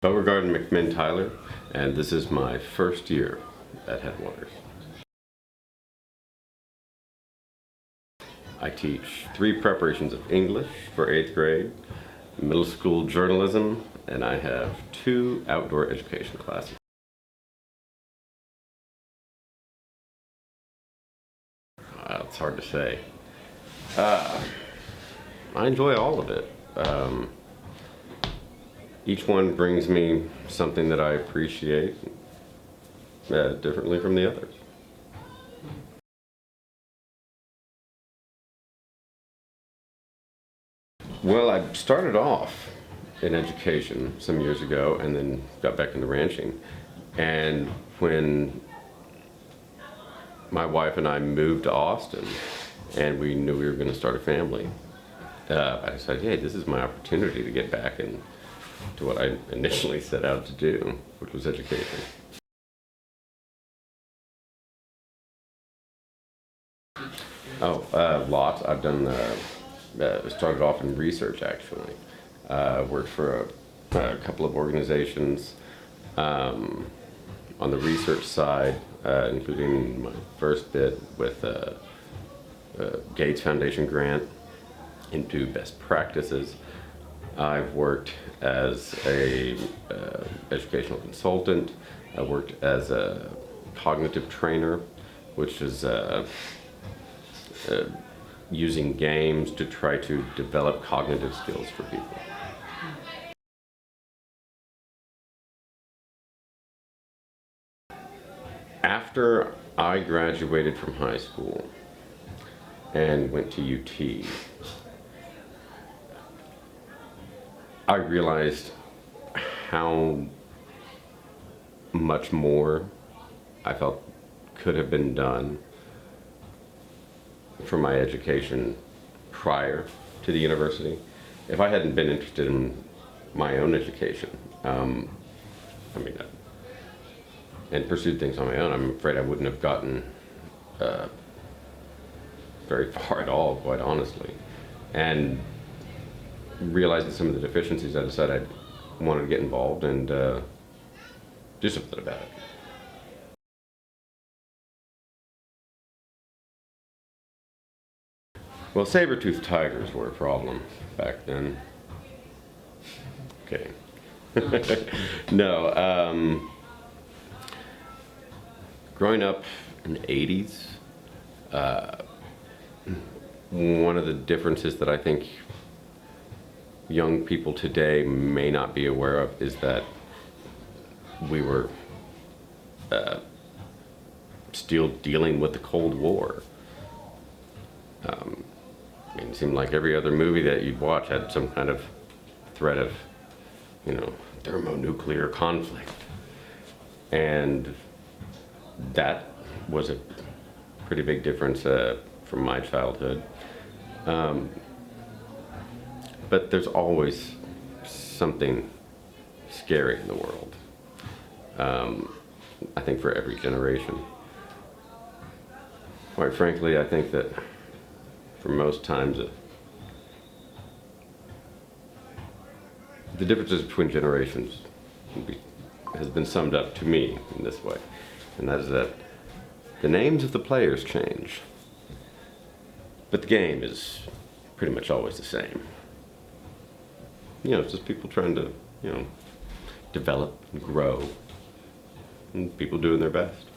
Beauregard McMinn Tyler, and this is my first year at Headwaters. I teach 3 preparations of English for 8th grade, middle school journalism, and I have 2 outdoor education classes. It's hard to say. I enjoy all of it. Each one brings me something that I appreciate differently from the others. Well, I started off in education some years ago and then got back into ranching. And when my wife and I moved to Austin and we knew we were going to start a family, I decided, hey, this is my opportunity to get back into what I initially set out to do, which was education. Lots. I've done, started off in research actually. Worked for a couple of organizations on the research side, including my first bit with a Gates Foundation grant into best practices. I've worked as a educational consultant. I worked as a cognitive trainer, which is using games to try to develop cognitive skills for people. After I graduated from high school and went to UT, I realized how much more I felt could have been done for my education prior to the university. If I hadn't been interested in my own education, and pursued things on my own, I'm afraid I wouldn't have gotten very far at all, quite honestly. And realizing some of the deficiencies, I decided I wanted to get involved and do something about it. Well, saber-toothed tigers were a problem back then. Okay. No, growing up in the 80s, one of the differences that I think young people today may not be aware of is that we were still dealing with the Cold War. It seemed like every other movie that you'd watch had some kind of threat of, thermonuclear conflict. And that was a pretty big difference from my childhood. But there's always something scary in the world. I think for every generation. Quite frankly, I think that for most times, the differences between generations has been summed up to me in this way, and that is that the names of the players change, but the game is pretty much always the same. It's just people trying to, develop and grow, and people doing their best.